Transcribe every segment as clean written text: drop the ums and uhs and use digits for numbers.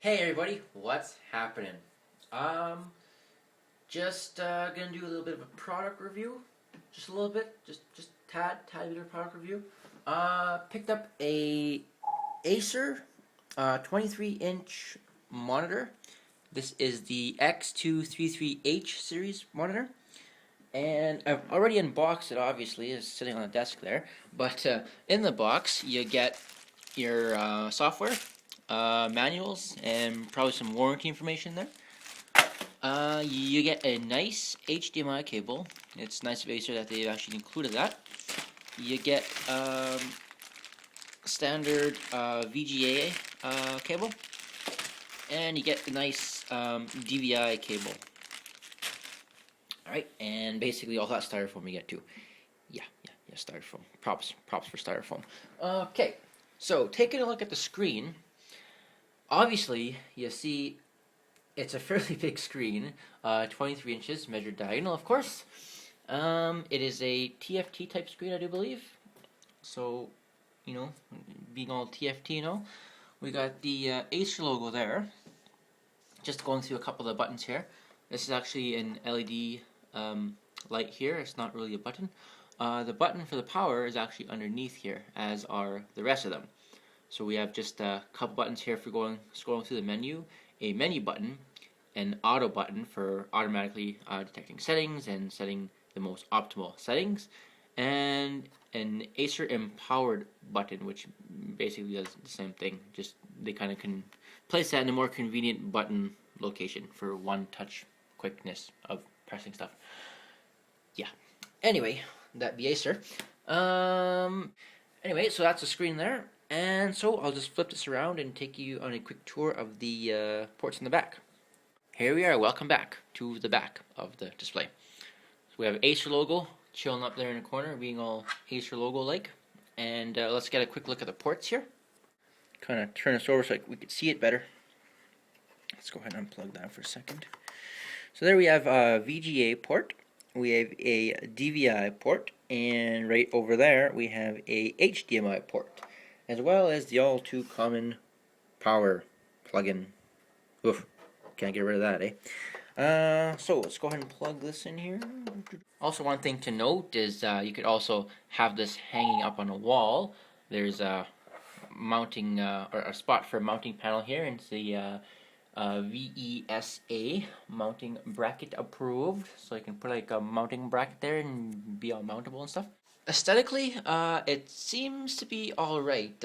Hey everybody, what's happening? Um, just gonna do a little bit of a product review, just a little bit, just tad bit of product review. Picked up a Acer 23-inch monitor. This is the X233H series monitor, and I've already unboxed it. Obviously, it's sitting on the desk there. But in the box, you get your software, manuals, and probably some warranty information there. You get a nice HDMI cable. It's nice of Acer that they've actually included that. You get standard VGA cable, and you get a nice DVI cable. Alright, and basically all that styrofoam you get too. Yeah, styrofoam. Props for styrofoam. Okay, so taking a look at the screen, obviously you see it's a fairly big screen, 23 inches, measured diagonal, of course. It is a TFT type screen, I do believe. So, being all TFT, we got the Acer logo there. Just going through a couple of the buttons here. This is actually an LED light here. It's not really a button. The button for the power is actually underneath here, as are the rest of them. So we have just a couple buttons here for scrolling through the menu, a menu button, an auto button for automatically detecting settings and setting the most optimal settings, and an Acer Empowered button, which basically does the same thing. Just they kind of can place that in a more convenient button location for one-touch quickness of pressing stuff. Yeah. Anyway, that be Acer. Anyway, so that's the screen there. And so I'll just flip this around and take you on a quick tour of the ports in the back. Here we are, welcome back to the back of the display. So we have Acer logo chilling up there in the corner, being all Acer logo like. And let's get a quick look at the ports here. Kind of turn this over so we can see it better. Let's go ahead and unplug that for a second. So there we have a VGA port, we have a DVI port, and right over there we have a HDMI port, as well as the all too common power plug-in. Oof, can't get rid of that, eh? So let's go ahead and plug this in here. Also, one thing to note is you could also have this hanging up on a wall. There's a mounting or a spot for a mounting panel here, and it's the VESA mounting bracket approved, so you can put like a mounting bracket there and be all mountable and stuff. Aesthetically, it seems to be alright.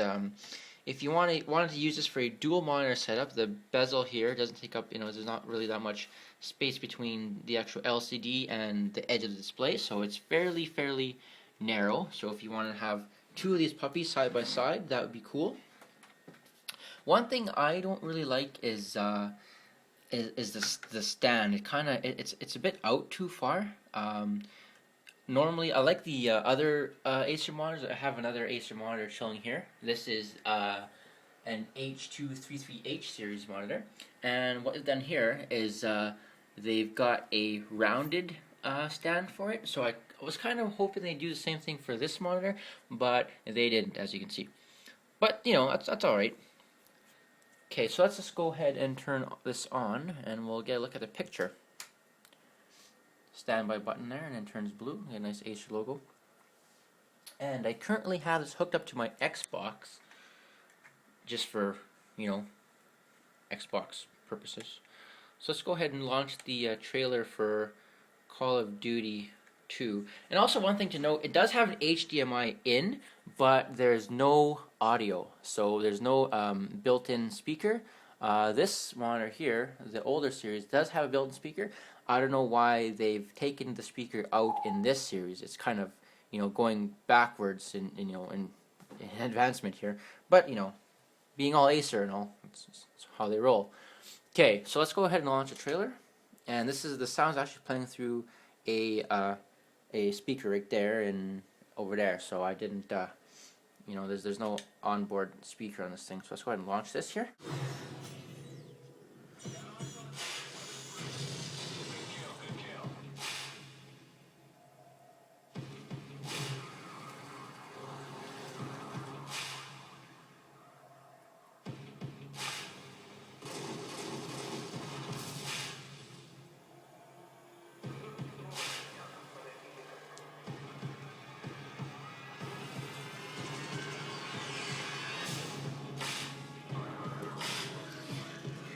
If you wanted to use this for a dual monitor setup, the bezel here doesn't take up, there's not really that much space between the actual LCD and the edge of the display, so it's fairly narrow. So if you want to have two of these puppies side by side, that would be cool. One thing I don't really like is the stand. It's a bit out too far. Normally, I like the other Acer monitors. I have another Acer monitor chilling here. This is an H233H series monitor, and what they've done here is they've got a rounded stand for it. So I was kind of hoping they'd do the same thing for this monitor, but they didn't, as you can see. But that's all right. Okay, so let's just go ahead and turn this on, and we'll get a look at the picture. Standby button there, and then turns blue. A nice Acer logo. And I currently have this hooked up to my Xbox, just for Xbox purposes. So let's go ahead and launch the trailer for Call of Duty 2. And also, one thing to note, it does have an HDMI in, but there's no audio, so there's no built-in speaker. This monitor here, the older series, does have a built-in speaker. I don't know why they've taken the speaker out in this series. It's kind of going backwards in advancement here, but being all Acer and all, it's how they roll. Okay, so let's go ahead and launch the trailer. And the sound's actually playing through a speaker right there and over there. So I didn't, there's no onboard speaker on this thing. So let's go ahead and launch this here.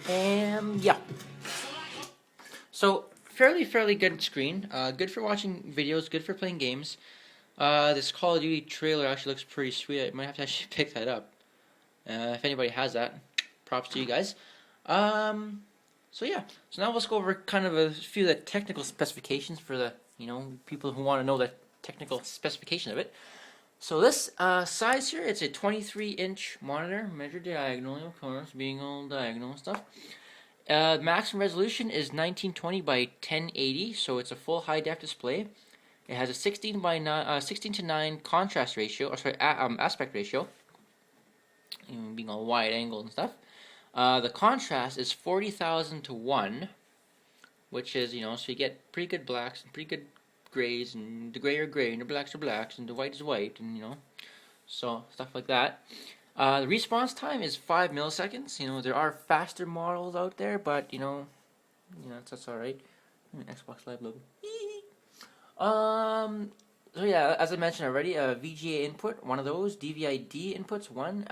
And yeah, so fairly good screen. Good for watching videos. Good for playing games. This Call of Duty trailer actually looks pretty sweet. I might have to actually pick that up. If anybody has that, props to you guys. Um, so yeah, so now let's go over kind of a few of the technical specifications for the people who want to know the technical specification of it. So this size here, it's a 23-inch monitor, measured diagonally, of course, being all diagonal and stuff. Maximum resolution is 1920 by 1080, so it's a full high def display. It has a 16 to 9 contrast ratio, or sorry, aspect ratio, being all wide angle and stuff. The contrast is 40,000 to 1, which is, so you get pretty good blacks and pretty good grays, and the gray are gray, and the blacks are blacks, and the white is white, and so stuff like that. The response time is 5 milliseconds. There are faster models out there, but that's all right. Xbox Live logo. So yeah, as I mentioned already, VGA input, one of those. DVI-D inputs, one.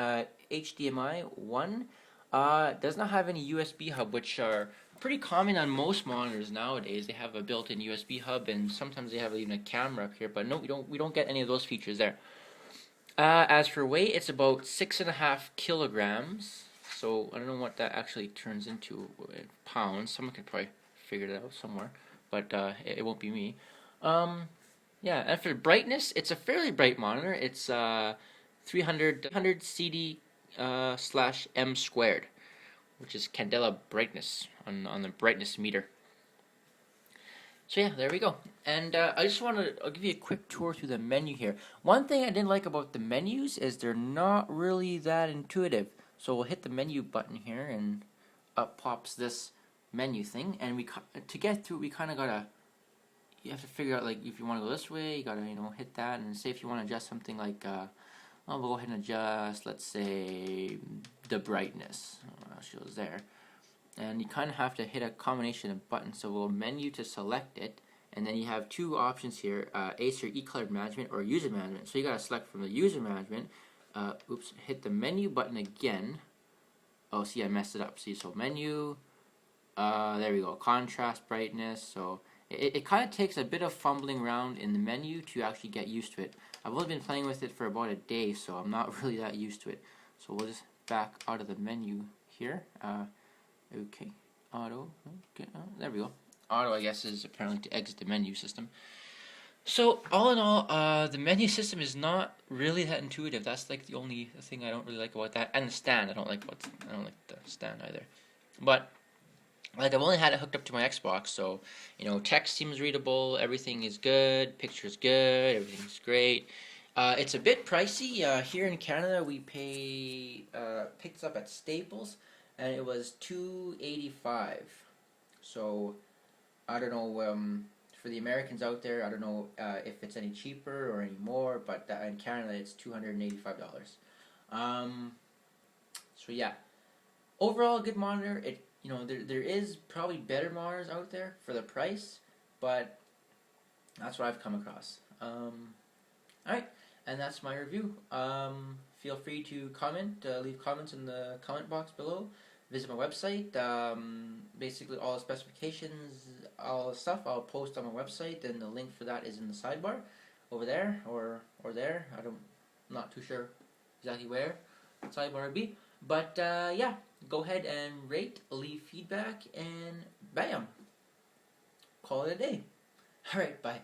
HDMI, one. Does not have any USB hub, which are pretty common on most monitors nowadays. They have a built-in USB hub, and sometimes they have even a camera up here. But no, we don't get any of those features there. As for weight, it's about 6.5 kilograms. So I don't know what that actually turns into in pounds. Someone could probably figure it out somewhere, but it won't be me. Yeah, and for brightness, it's a fairly bright monitor. It's 300 CD slash M squared, which is candela brightness on the brightness meter. So yeah, there we go. And I'll give you a quick tour through the menu here. One thing I didn't like about the menus is they're not really that intuitive. So we'll hit the menu button here, and up pops this menu thing. And to get through, we kind of gotta. You have to figure out, like, if you want to go this way, you gotta hit that, and say if you want to adjust something like we'll go ahead and adjust, let's say, the brightness. Shows there. And you kind of have to hit a combination of buttons. So we'll menu to select it, and then you have two options here: Acer eColor Management or User Management. So you gotta select from the User Management. Hit the menu button again. Oh, see, I messed it up. See, so menu. There we go. Contrast, brightness. So it kind of takes a bit of fumbling around in the menu to actually get used to it. I've only been playing with it for about a day, so I'm not really that used to it. So we'll just back out of the menu here. Okay, auto. Okay, there we go. Auto, I guess, is apparently to exit the menu system. So all in all, the menu system is not really that intuitive. That's like the only thing I don't really like about that. And the stand, I don't like the stand either. But like, I've only had it hooked up to my Xbox, so text seems readable, everything is good, picture's good, everything's great. It's a bit pricey. Here in Canada, we picked this up at Staples, and it was $2.85. So I don't know, for the Americans out there, I don't know if it's any cheaper or any more, but in Canada it's $285. So yeah, overall good monitor. There is probably better monitors out there for the price, but that's what I've come across. Alright, and that's my review. Feel free to comment, leave comments in the comment box below. Visit my website. Basically all the specifications, all the stuff I'll post on my website, and the link for that is in the sidebar over there or there. I'm not too sure exactly where the sidebar would be. But yeah, go ahead and rate, leave feedback, and bam! Call it a day. Alright, bye.